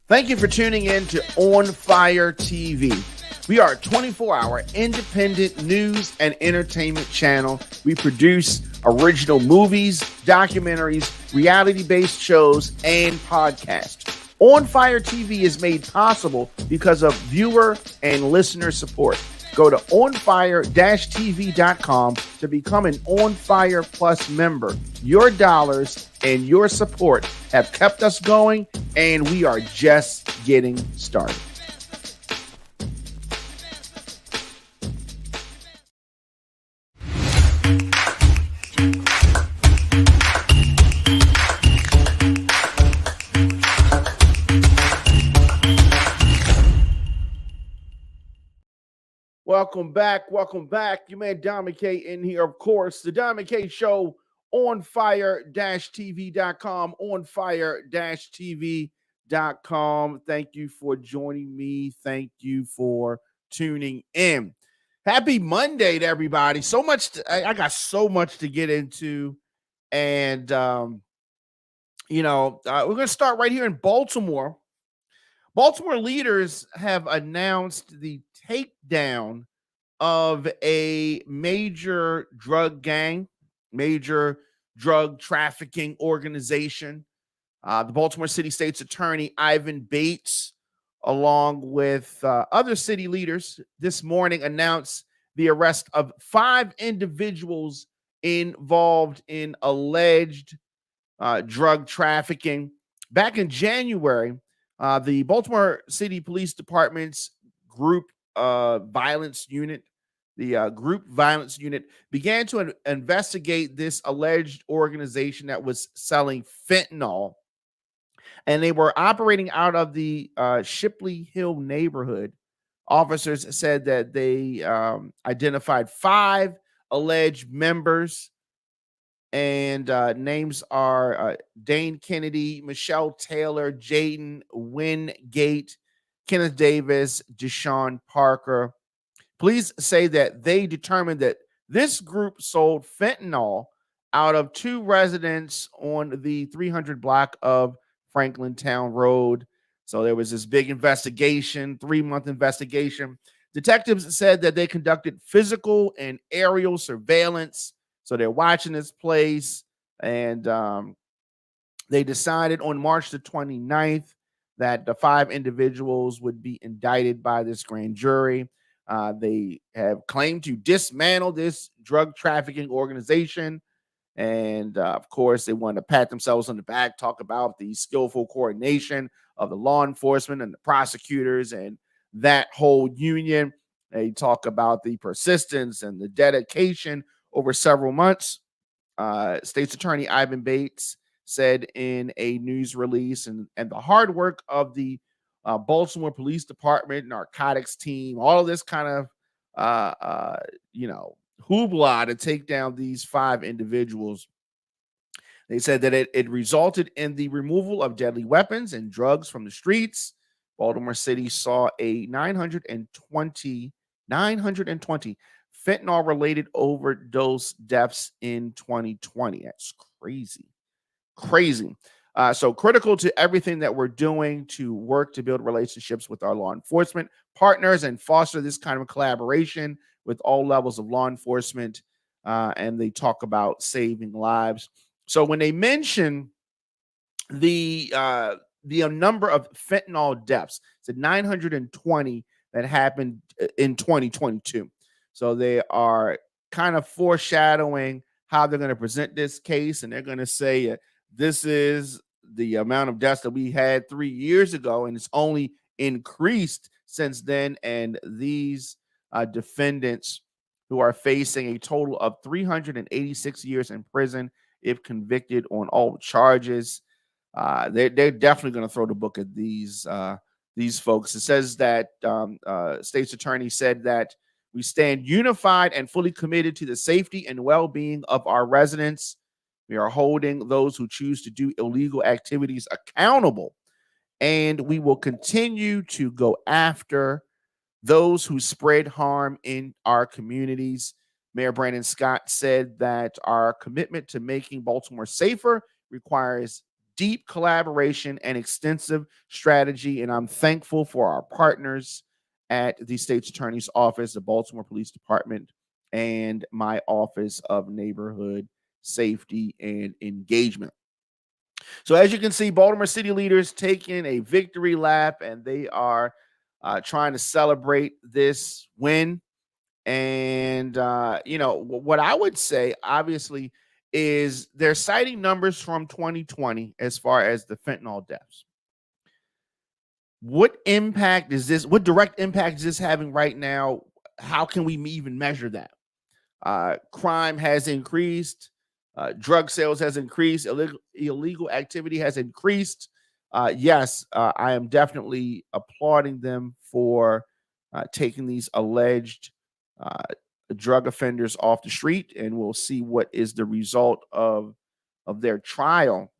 Thank you for tuning in to On Fire TV. We are a 24-hour independent news and entertainment channel. We produce original movies, documentaries, reality-based shows, and podcasts. On Fire TV is made possible because of viewer and listener support. Go to onfire-tv.com to become an On Fire Plus member. Your dollars and your support have kept us going, and we are just getting started. Welcome back. You man, Diamond K in here, of course. The Diamond K Show on fire-tv.com, on fire-tv.com. Thank you for joining me. Thank you for tuning in. Happy Monday to everybody. I got so much to get into. And, we're going to start right here in Baltimore. Baltimore leaders have announced the takedown of a major drug gang, major drug trafficking organization. The Baltimore City State's Attorney Ivan Bates, along with other city leaders, this morning announced the arrest of 5 individuals involved in alleged drug trafficking. Back in January, the Baltimore City Police Department's group violence unit, began to investigate this alleged organization that was selling fentanyl. And they were operating out of the Shipley Hill neighborhood. Officers said that they identified 5 alleged members, and names are Dane Kennedy, Michelle Taylor, Jaden Wingate, Kenneth Davis, Deshaun Parker. Police say that they determined that this group sold fentanyl out of 2 residents on the 300 block of Franklin Town Road. So there was this big investigation, 3-month investigation. Detectives said that they conducted physical and aerial surveillance. So they're watching this place, and they decided on March the 29th that the 5 individuals would be indicted by this grand jury. They have claimed to dismantle this drug trafficking organization. And of course, they want to pat themselves on the back, talk about the skillful coordination of the law enforcement and the prosecutors and that whole union. They talk about the persistence and the dedication over several months. State's Attorney Ivan Bates said in a news release, and the hard work of the Baltimore Police Department, narcotics team, all of this kind of, hoopla to take down these 5 individuals. They said that it resulted in the removal of deadly weapons and drugs from the streets. Baltimore City saw a 920 fentanyl-related overdose deaths in 2020. That's crazy. So critical to everything that we're doing to work to build relationships with our law enforcement partners and foster this kind of collaboration with all levels of law enforcement. And they talk about saving lives. So when they mention the number of fentanyl deaths, it's 920 that happened in 2022. So they are kind of foreshadowing how they're going to present this case, and they're going to say this is the amount of deaths that we had 3 years ago, and it's only increased since then. And these defendants, who are facing a total of 386 years in prison if convicted on all charges, they're definitely going to throw the book at these folks. It says that state's attorney said that we stand unified and fully committed to the safety and well-being of our residents. We are holding those who choose to do illegal activities accountable, and we will continue to go after those who spread harm in our communities. Mayor Brandon Scott said that our commitment to making Baltimore safer requires deep collaboration and extensive strategy, and I'm thankful for our partners at the state's attorney's office, the Baltimore Police Department, and my Office of Neighborhood Safety and Engagement. So as you can see, Baltimore city leaders taking a victory lap, and they are trying to celebrate this win. And, what I would say, obviously, is they're citing numbers from 2020 as far as the fentanyl deaths. What impact is this? What direct impact is this having right now? How can we even measure that? Crime has increased. Drug sales has increased. Illegal activity has increased. Yes, I am definitely applauding them for taking these alleged drug offenders off the street, and we'll see what is the result of their trial.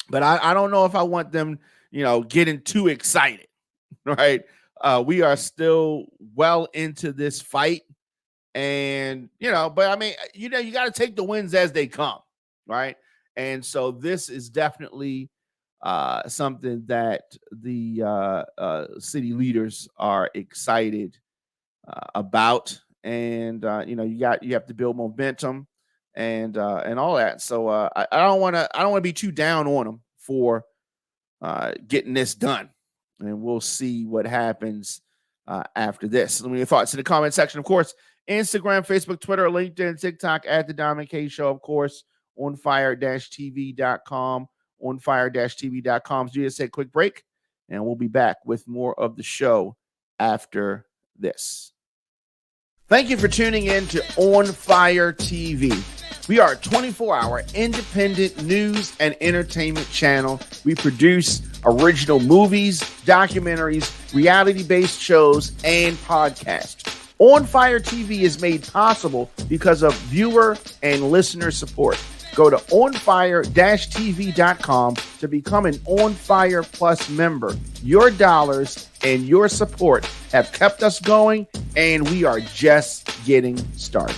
But I don't know if I want them, getting too excited, right? We are still well into this fight. And, but I mean, you got to take the wins as they come, right? And so this is definitely something that the city leaders are excited about. And, you have to build momentum and all that. So I don't want to be too down on them for getting this done. And we'll see what happens after this. Let me know your thoughts in the comment section, of course. Instagram, Facebook, Twitter, LinkedIn, TikTok at The Diamond K Show, of course, on fire-tv.com, on fire-tv.com. So just take a quick break, and we'll be back with more of the show after this. Thank you for tuning in to On Fire TV. We are a 24-hour independent news and entertainment channel. We produce original movies, documentaries, reality-based shows, and podcasts. On Fire TV is made possible because of viewer and listener support. Go to onfire-tv.com to become an On Fire Plus member. Your dollars and your support have kept us going, and we are just getting started.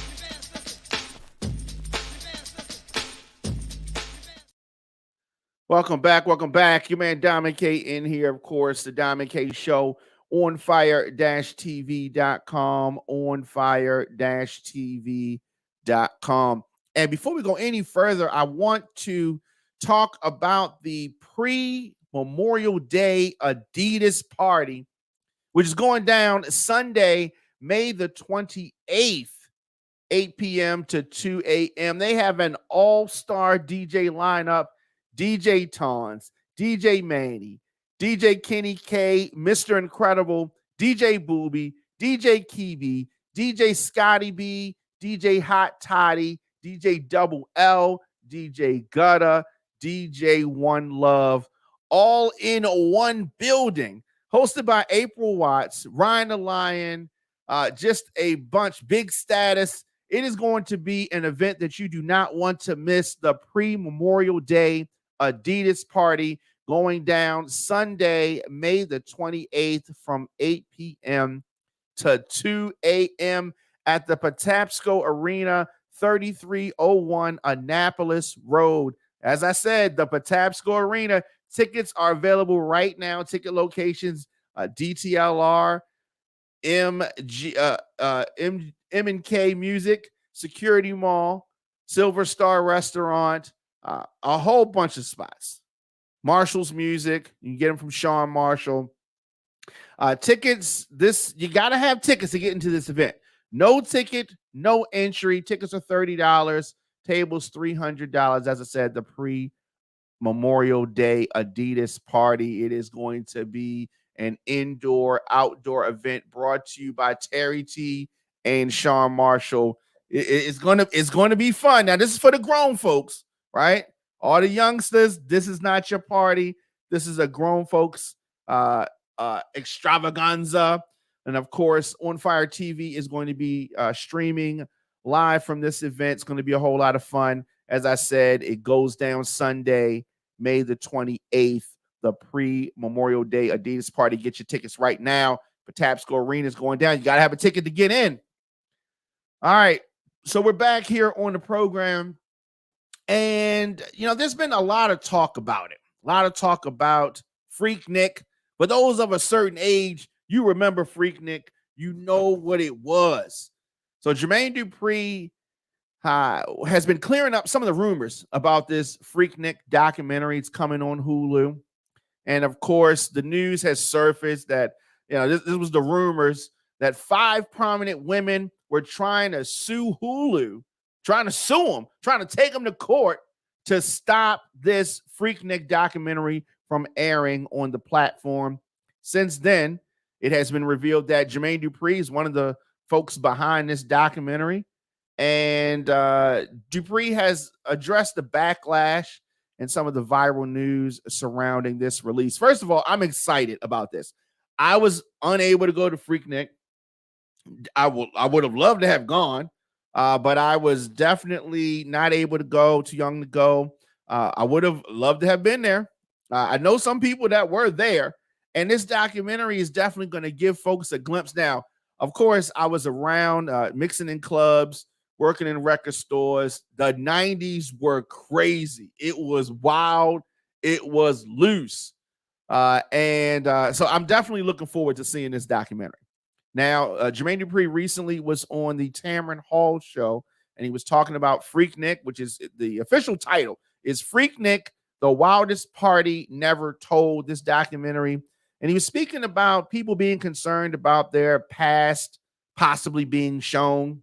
Welcome back. Your man Diamond K in here, of course, the Diamond K Show. On fire-tv.com, on fire-tv.com. And before we go any further, I want to talk about the pre-Memorial Day Adidas party, which is going down Sunday, May the 28th, 8 p.m. to 2 a.m. They have an all-star DJ lineup: DJ Tons, DJ Manny, DJ Kenny K, Mr. Incredible, DJ Booby, DJ Kibi, DJ Scotty B, DJ Hot Toddy, DJ Double L, DJ Gutta, DJ One Love, all in one building. Hosted by April Watts, Ryan the Lion, just a bunch, Big Status. It is going to be an event that you do not want to miss. The pre-Memorial Day Adidas party going down Sunday, May the 28th from 8 p.m. to 2 a.m. at the Patapsco Arena, 3301 Annapolis Road. As I said, the Patapsco Arena, tickets are available right now. Ticket locations, DTLR, M&K Music, Security Mall, Silver Star Restaurant, a whole bunch of spots. Marshall's Music, you can get them from Sean Marshall. Tickets, you got to have tickets to get into this event. No ticket, no entry. Tickets are $30. Tables $300. As I said, the pre-Memorial Day Adidas party. It is going to be an indoor-outdoor event brought to you by Terry T and Sean Marshall. It's going to be fun. Now, this is for the grown folks, right? All the youngsters, this is not your party. This is a grown folks extravaganza. And of course, On Fire TV is going to be streaming live from this event. It's going to be a whole lot of fun. As I said, it goes down Sunday, May the 28th, the pre-Memorial Day Adidas party. Get your tickets right now. Patapsco Arena is going down. You got to have a ticket to get in. All right. So we're back here on the program. And, there's been a lot of talk about it. A lot of talk about Freaknik. For those of a certain age, you remember Freaknik. You know what it was. So Jermaine Dupri has been clearing up some of the rumors about this Freaknik documentary. It's coming on Hulu. And of course, the news has surfaced that, this was the rumors that 5 prominent women were trying to sue Hulu, trying to take them to court to stop this Freaknik documentary from airing on the platform. Since then, it has been revealed that Jermaine Dupri is one of the folks behind this documentary. And Dupri has addressed the backlash and some of the viral news surrounding this release. First of all, I'm excited about this. I was unable to go to Freaknik. I would have loved to have gone, but I was definitely not able to go, too young to go. I would have loved to have been there. I know some people that were there, and this documentary is definitely going to give folks a glimpse. Now, of course, I was around mixing in clubs, working in record stores. The 90s were crazy. It was wild. It was loose. So I'm definitely looking forward to seeing this documentary. Now, Jermaine Dupri recently was on the Tamron Hall show, and he was talking about Freaknik, which is the official title, is Freaknik, the Wildest Party Never Told, this documentary. And he was speaking about people being concerned about their past possibly being shown.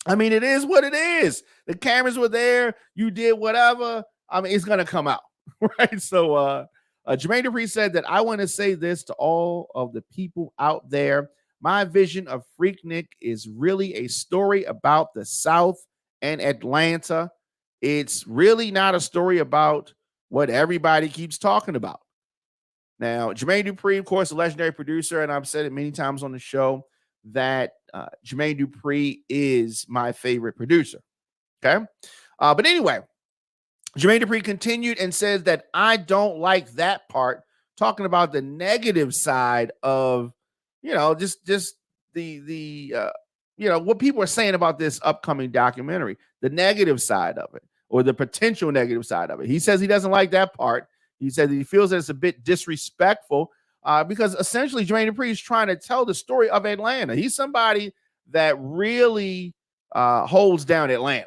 I mean, it is what it is. The cameras were there. You did whatever. I mean, it's going to come out, right? So Jermaine Dupri said that I want to say this to all of the people out there. My vision of Freaknik is really a story about the South and Atlanta. It's really not a story about what everybody keeps talking about. Now, Jermaine Dupri, of course, a legendary producer, and I've said it many times on the show that Jermaine Dupri is my favorite producer. Okay. But anyway, Jermaine Dupri continued and says that I don't like that part, talking about the negative side of, just the what people are saying about this upcoming documentary, the negative side of it, or the potential negative side of it. He says he doesn't like that part. He said that he feels that it's a bit disrespectful because essentially Jermaine Dupri is trying to tell the story of Atlanta. He's somebody that really holds down Atlanta.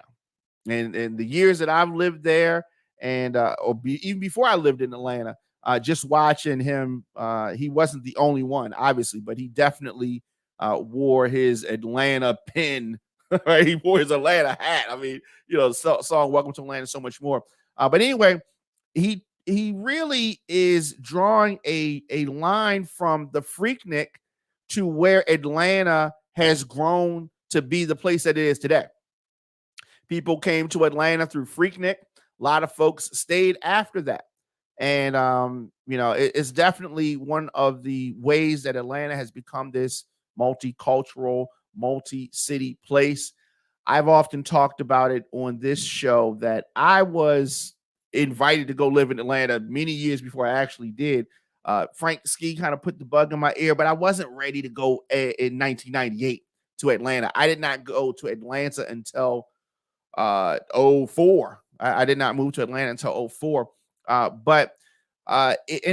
And the years that I've lived there, and even before I lived in Atlanta, just watching him, he wasn't the only one, obviously, but he definitely wore his Atlanta pin. Right? He wore his Atlanta hat. I mean, song "Welcome to Atlanta" so much more. But anyway, he really is drawing a line from the Freaknik to where Atlanta has grown to be the place that it is today. People came to Atlanta through Freaknik. A lot of folks stayed after that. And, it's definitely one of the ways that Atlanta has become this multicultural, multi-city place. I've often talked about it on this show that I was invited to go live in Atlanta many years before I actually did. Frank Ski kind of put the bug in my ear, but I wasn't ready to go in 1998 to Atlanta. I did not go to Atlanta until 04. I did not move to Atlanta until 04. And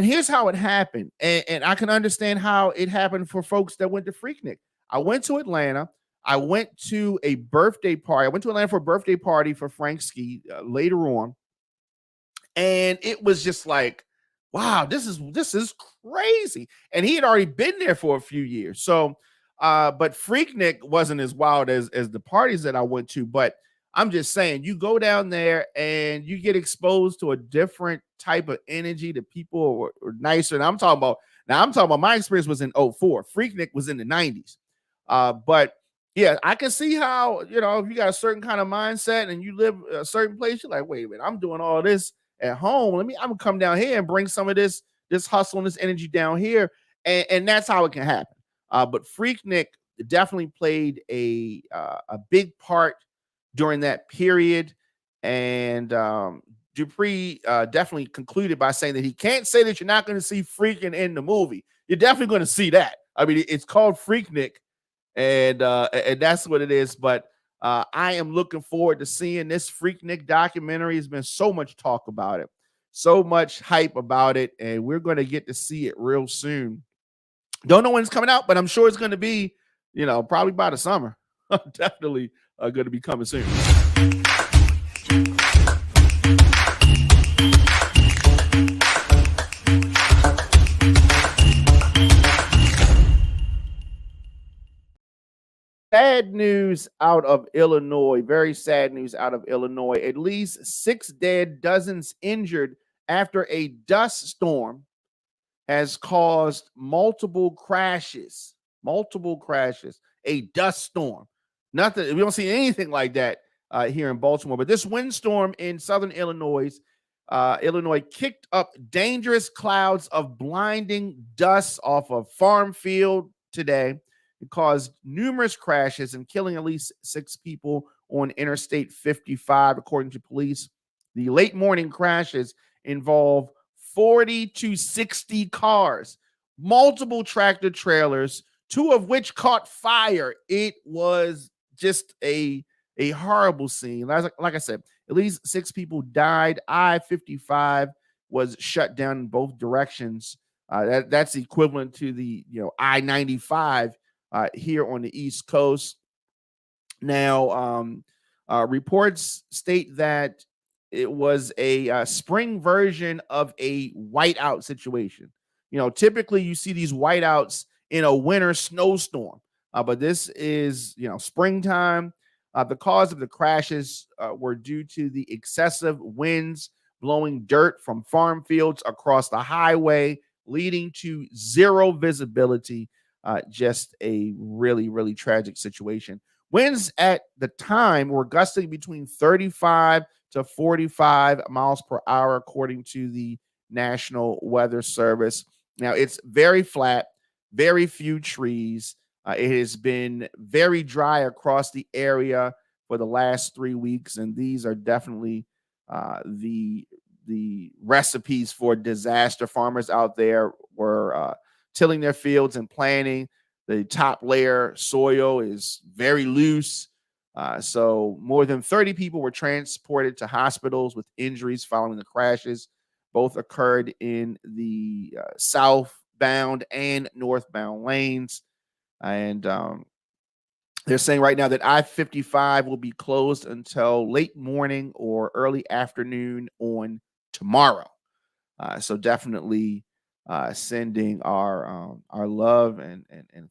here's how it happened. And I can understand how it happened for folks that went to Freaknik. I went to Atlanta. I went to a birthday party. I went to Atlanta for a birthday party for Frank Ski later on. And it was just like, wow, this is crazy. And he had already been there for a few years. So, but Freaknik wasn't as wild as the parties that I went to. But I'm just saying, you go down there and you get exposed to a different type of energy. The people are nicer. And I'm talking about my experience was in 04. Freaknik was in the 90s. But yeah, I can see how, if you got a certain kind of mindset and you live a certain place, you're like, wait a minute, I'm doing all this at home. I'm gonna come down here and bring some of this hustle and this energy down here. And that's how it can happen. But Freaknik definitely played a big part during that period. And Dupri definitely concluded by saying that he can't say that you're not going to see Freakin' in the movie. You're definitely going to see that. I mean, it's called Freaknik, and that's what it is. But I am looking forward to seeing this Freaknik documentary. There's been so much talk about it. So much hype about it, and we're going to get to see it real soon. Don't know when it's coming out, but I'm sure it's going to be, probably by the summer. Definitely going to be coming soon. Sad news out of Illinois. Very sad news out of Illinois. At least 6 dead, dozens injured after a dust storm has caused multiple crashes. Multiple crashes. A dust storm. Nothing. We don't see anything like that here in Baltimore. But this windstorm in southern Illinois, kicked up dangerous clouds of blinding dust off a farm field today. It caused numerous crashes and killing at least 6 people on Interstate 55, according to police. The late morning crashes involve 40 to 60 cars, multiple tractor trailers, 2 of which caught fire. It was just a horrible scene. Like I said, at least 6 people died. I-55 was shut down in both directions. That's equivalent to the I-95 here on the East Coast. Now, reports state that it was a spring version of a whiteout situation. Typically you see these whiteouts in a winter snowstorm, but this is, springtime. The cause of the crashes were due to the excessive winds blowing dirt from farm fields across the highway, leading to zero visibility. Just a really, really tragic situation. Winds at the time were gusting between 35 to 45 miles per hour, according to the National Weather Service. Now, it's very flat, very few trees. It has been very dry across the area for the last 3 weeks, and these are definitely the recipes for disaster. Farmers out there were tilling their fields and planting. The top layer soil is very loose. So more than 30 people were transported to hospitals with injuries following the crashes. Both occurred in the southbound and northbound lanes. And they're saying right now that I-55 will be closed until late morning or early afternoon on tomorrow. So definitely sending our love and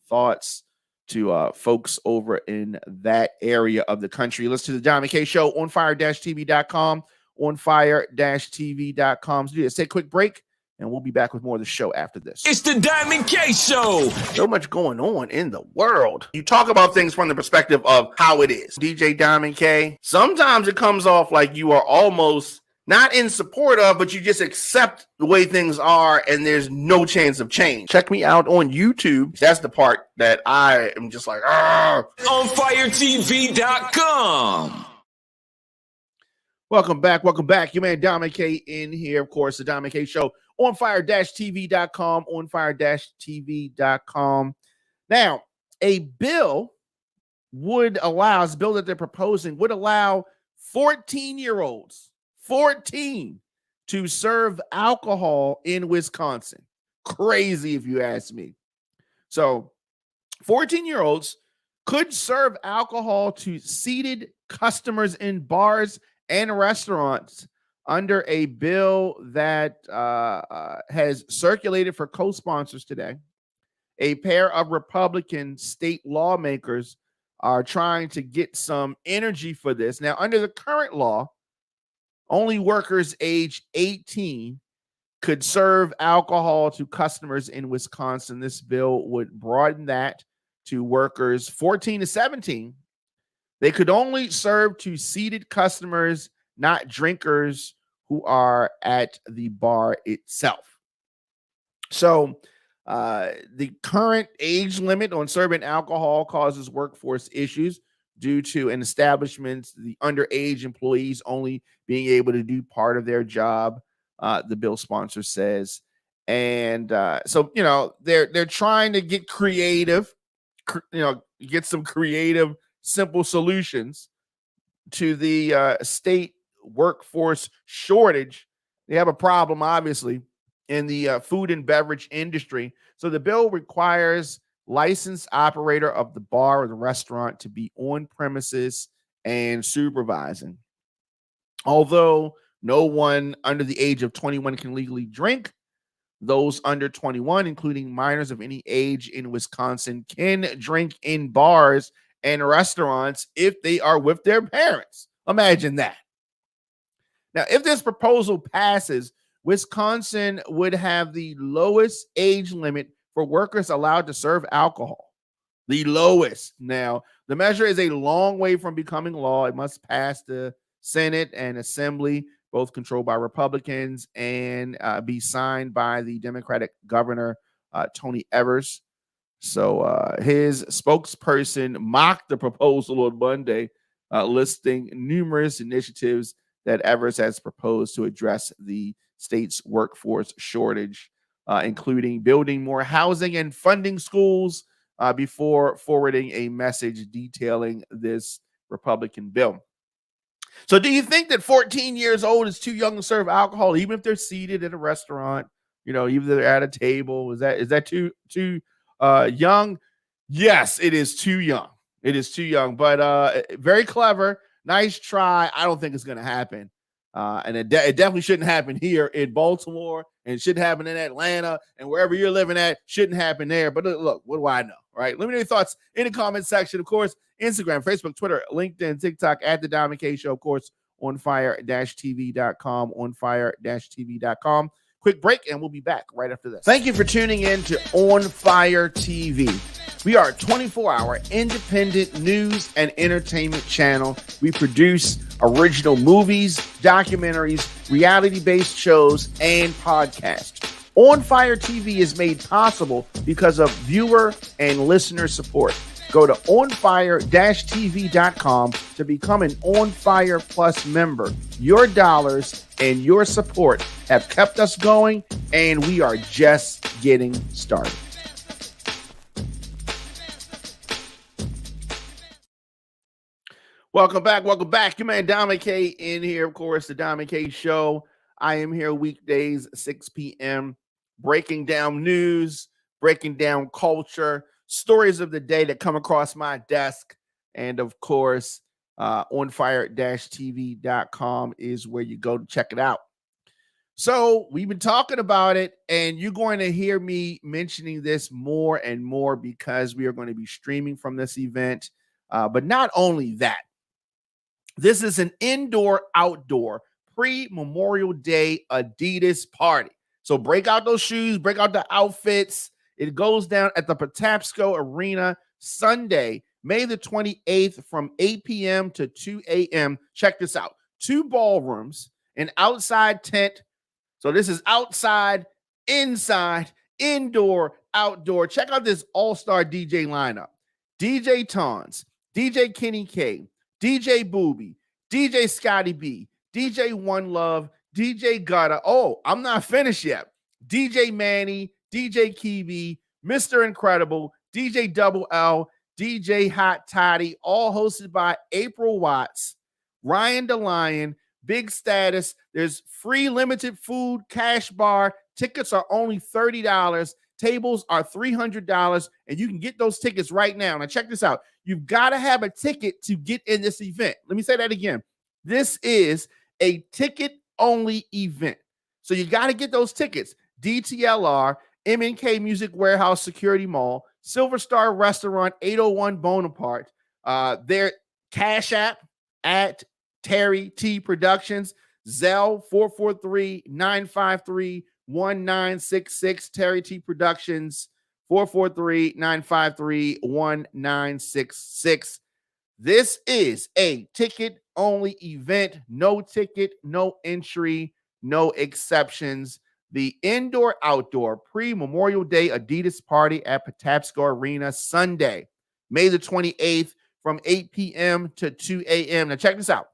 thoughts to folks over in that area of the country. Listen to the Diamond K Show on fire-tv.com, on fire-tv.com. So let's take a quick break, and we'll be back with more of the show after this. It's the Diamond K Show. So much going on in the world. You talk about things from the perspective of how it is. DJ Diamond K, sometimes it comes off like you are almost not in support of, but you just accept the way things are and there's no chance of change. Check me out on YouTube. That's the part that I am just like, on firetv.com. Welcome back. Your man Diamond K in here. Of course, the Diamond K Show on fire-tv.com, on fire-tv.com. Now, a bill that they're proposing would allow 14-year-olds, 14, to serve alcohol in Wisconsin. Crazy, if you ask me. So 14-year-olds could serve alcohol to seated customers in bars and restaurants under a bill that has circulated for co-sponsors today. A pair of Republican state lawmakers are trying to get some energy for this. Now, under the current law, only workers age 18 could serve alcohol to customers in Wisconsin. This bill would broaden that to workers 14 to 17. They could only serve to seated customers, not drinkers who are at the bar itself. So the current age limit on serving alcohol causes workforce issues due to an establishment, the underage employees only being able to do part of their job, the bill sponsor says. And so, they're trying to get creative, get some creative, simple solutions to the state workforce shortage They have a problem, obviously, in the food and beverage industry. So the bill requires licensed operator of the bar or the restaurant to be on premises and supervising. Although no one under the age of 21 can legally drink, those under 21, including minors of any age in Wisconsin, can drink in bars and restaurants if they are with their parents. Imagine that. Now, if this proposal passes, Wisconsin would have the lowest age limit for workers allowed to serve alcohol. The lowest. Now, the measure is a long way from becoming law. It must pass the Senate and Assembly, both controlled by Republicans, and be signed by the Democratic governor, Tony Evers. So his spokesperson mocked the proposal on Monday, listing numerous initiatives that Evers has proposed to address the state's workforce shortage, including building more housing and funding schools, before forwarding a message detailing this Republican bill. So do you think that 14 years old is too young to serve alcohol, even if they're seated at a restaurant, even if they're at a table? Is that too young? Yes, it is too young. It is too young, but very clever. Nice try. I don't think it's going to happen. And it definitely shouldn't happen here in Baltimore, and it shouldn't happen in Atlanta, and wherever you're living at, shouldn't happen there. But look, what do I know, right? Let me know your thoughts in the comment section. Of course, Instagram, Facebook, Twitter, LinkedIn, TikTok, at The Diamond K Show. Of course, onfire-tv.com, onfire-tv.com. Quick break, and we'll be back right after this. Thank you for tuning in to On Fire TV. We are a 24-hour independent news and entertainment channel. We produce original movies, documentaries, reality-based shows, and podcasts. On Fire TV is made possible because of viewer and listener support. Go to onfire-tv.com to become an On Fire Plus member. Your dollars and your support have kept us going, and we are just getting started. Welcome back. Your man Diamond K in here, of course, the Diamond K Show. I am here weekdays, 6 p.m., breaking down news, breaking down culture, stories of the day that come across my desk. And of course, onfire-tv.com is where you go to check it out. So we've been talking about it, and you're going to hear me mentioning this more and more because we are going to be streaming from this event. But not only that, this is an indoor-outdoor pre-Memorial Day Adidas party. So break out those shoes, break out the outfits. It goes down at the Patapsco Arena Sunday, May the 28th from 8 p.m. to 2 a.m. Check this out. 2 ballrooms, an outside tent. So this is outside, inside, indoor, outdoor. Check out this all-star DJ lineup. DJ Tons, DJ Kenny K, DJ Booby, DJ Scotty B, DJ One Love, DJ Gutta. Oh, I'm not finished yet. DJ Manny, DJ Kiwi, Mr. Incredible, DJ Double L, DJ Hot Toddy, all hosted by April Watts, Ryan DeLion, Big Status. There's free limited food, cash bar. Tickets are only $30. Tables are $300, and you can get those tickets right now. Now, check this out. You've got to have a ticket to get in this event. Let me say that again. This is a ticket-only event. So you got to get those tickets. DTLR, MNK Music Warehouse Security Mall, Silver Star Restaurant, 801 Bonaparte, their Cash App at Terry T Productions, Zelle 443-953-1966, Terry T Productions, 443-953-1966. This is a ticket-only event. No ticket, no entry, no exceptions. The indoor-outdoor pre-Memorial Day Adidas party at Patapsco Arena Sunday, May the 28th from 8 p.m. to 2 a.m. Now check this out.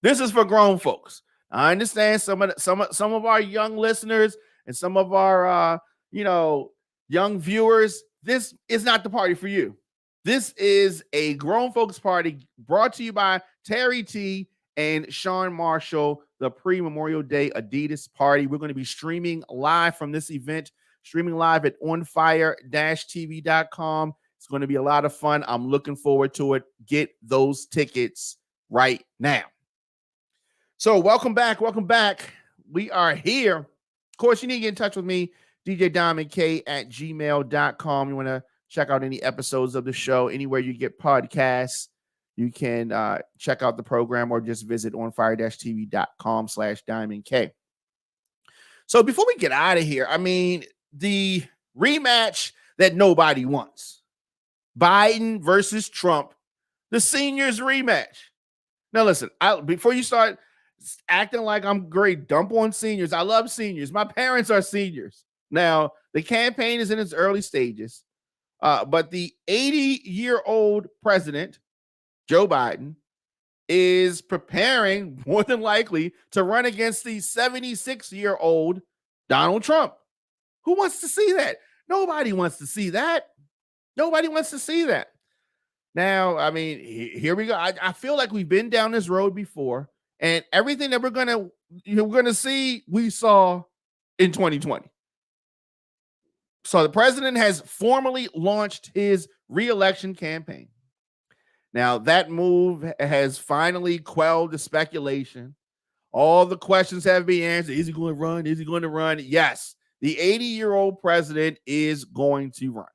This is for grown folks. I understand some of our young listeners and some of our young viewers. This is not the party for you. This is a grown folks party brought to you by Terry T and Sean Marshall, the pre-Memorial Day Adidas party. We're going to be streaming live from this event, streaming live at onfire-tv.com. It's going to be a lot of fun. I'm looking forward to it. Get those tickets right now. So welcome back. Welcome back. We are here. Of course, you need to get in touch with me, djdiamondk at gmail.com. You want to check out any episodes of the show, anywhere you get podcasts. You can check out the program or just visit onfire-tv.com/diamondk. So before we get out of here, I mean, the rematch that nobody wants, Biden versus Trump, the seniors rematch. Now, listen, before you start acting like I'm great, dump on seniors. I love seniors. My parents are seniors. Now, the campaign is in its early stages, but the 80-year-old president, Joe Biden, is preparing more than likely to run against the 76-year-old Donald Trump. Who wants to see that? Nobody wants to see that. Nobody wants to see that. Now, I mean, here we go. I feel like we've been down this road before, and everything that we're gonna see, we saw in 2020. So the president has formally launched his re-election campaign. Now, that move has finally quelled the speculation. All the questions have been answered. Is he going to run? Is he going to run? Yes, the 80-year-old president is going to run.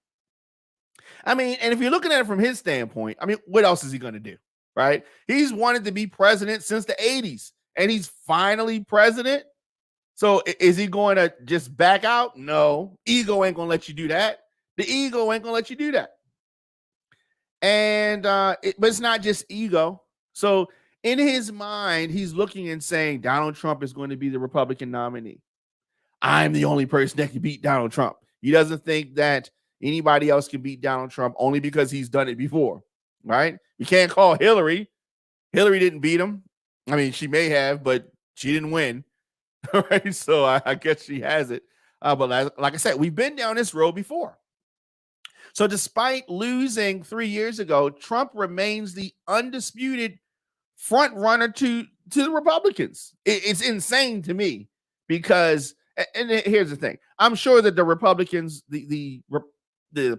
I mean, and if you're looking at it from his standpoint, I mean, what else is he going to do, right? He's wanted to be president since the 80s, and he's finally president. So is he going to just back out? No. Ego ain't going to let you do that. The ego ain't going to let you do that. And but it's not just ego. So in his mind, he's looking and saying Donald Trump is going to be the Republican nominee. I'm the only person that can beat Donald Trump. He doesn't think that anybody else can beat Donald Trump only because he's done it before, right? You can't call Hillary. Hillary didn't beat him. I mean, she may have, but she didn't win. Right? So I guess she has it. But like I said, we've been down this road before. So despite losing 3 years ago, Trump remains the undisputed front runner to the Republicans. It's insane to me because, and here's the thing, I'm sure that the Republicans, the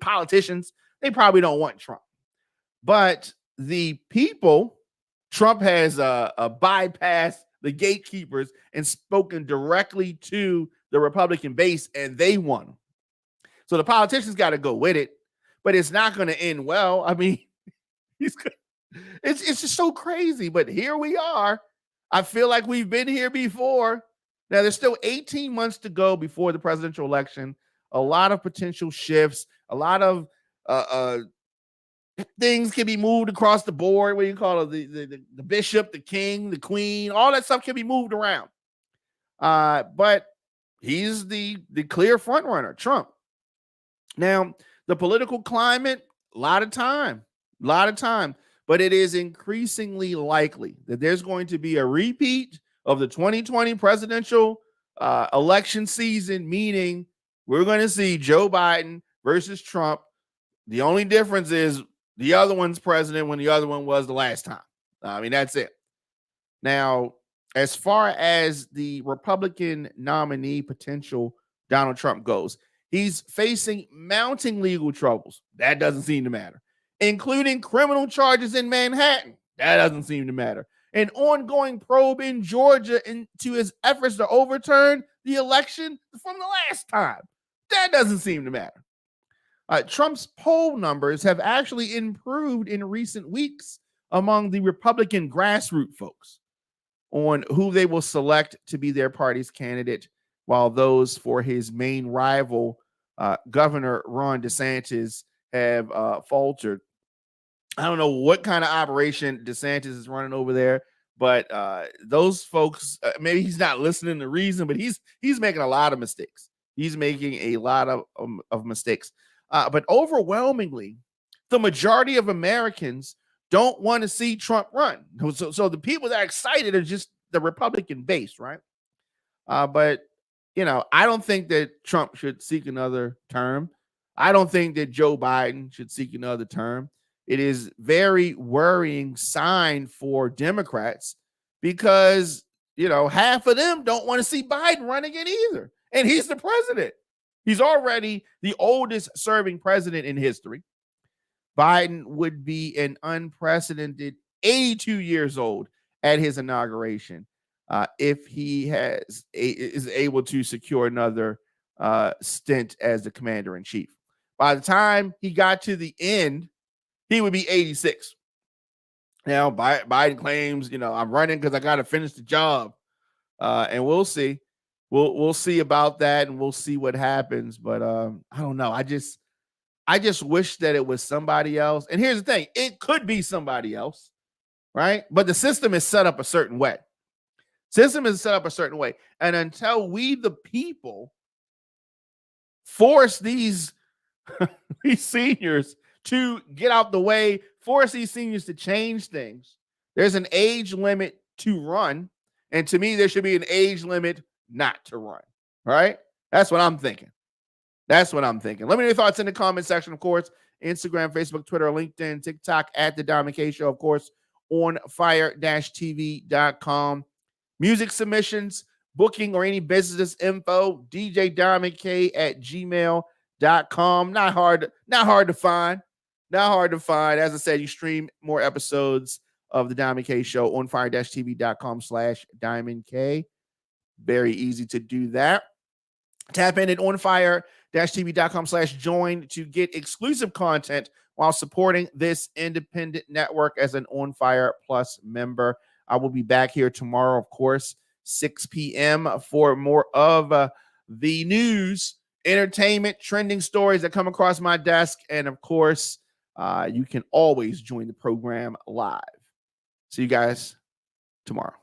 politicians, they probably don't want Trump, but the people, Trump has bypassed the gatekeepers and spoken directly to the Republican base, and they won. So the politicians got to go with it, but it's not going to end well. I mean, it's just so crazy, but here we are. I feel like we've been here before. Now, there's still 18 months to go before the presidential election. A lot of potential shifts, a lot of things can be moved across the board. What do you call it? The bishop, the king, the queen, all that stuff can be moved around. But he's the clear front runner, Trump. Now, the political climate, a lot of time, but it is increasingly likely that there's going to be a repeat of the 2020 presidential election season, meaning we're going to see Joe Biden versus Trump. The only difference is the other one's president when the other one was the last time. I mean, that's it. Now, as far as the Republican nominee potential Donald Trump goes, he's facing mounting legal troubles. That doesn't seem to matter. Including criminal charges in Manhattan. That doesn't seem to matter. An ongoing probe in Georgia into his efforts to overturn the election from the last time. That doesn't seem to matter. Trump's poll numbers have actually improved in recent weeks among the Republican grassroots folks on who they will select to be their party's candidate, while those for his main rival, Governor Ron DeSantis, have faltered. I don't know what kind of operation DeSantis is running over there, but those folks, maybe he's not listening to reason, but he's making a lot of mistakes. He's making a lot of mistakes. But overwhelmingly, the majority of Americans don't want to see Trump run. So the people that are excited are just the Republican base, right? But, you know, I don't think that Trump should seek another term. I don't think that Joe Biden should seek another term. It is very worrying sign for Democrats because, half of them don't want to see Biden run again either. And he's the president. He's already the oldest serving president in history. Biden would be an unprecedented 82 years old at his inauguration if he is able to secure another stint as the commander in chief. By the time he got to the end, he would be 86. Now, Biden claims, I'm running because I got to finish the job, and we'll see. We'll see about that, and we'll see what happens. But I don't know. I just wish that it was somebody else. And here's the thing: it could be somebody else, right? But the system is set up a certain way. And until we, the people, force these seniors to get out the way, force these seniors to change things, there's an age limit to run. And to me, there should be an age limit not to run, right? That's what I'm thinking. Let me know your thoughts in the comment section, of course. Instagram, Facebook, Twitter, LinkedIn, TikTok, at The Diamond K Show, of course, on fire-tv.com. Music submissions, booking, or any business info, djdiamondk at gmail.com. Not hard to find. As I said, you stream more episodes of The Diamond K Show on fire-tv.com/diamondk. Very easy to do that. Tap in at onfire-tv.com/join to get exclusive content while supporting this independent network as an On Fire Plus member. I will be back here tomorrow, of course, 6 p.m. for more of the news, entertainment, trending stories that come across my desk. And of course, you can always join the program live. See you guys tomorrow.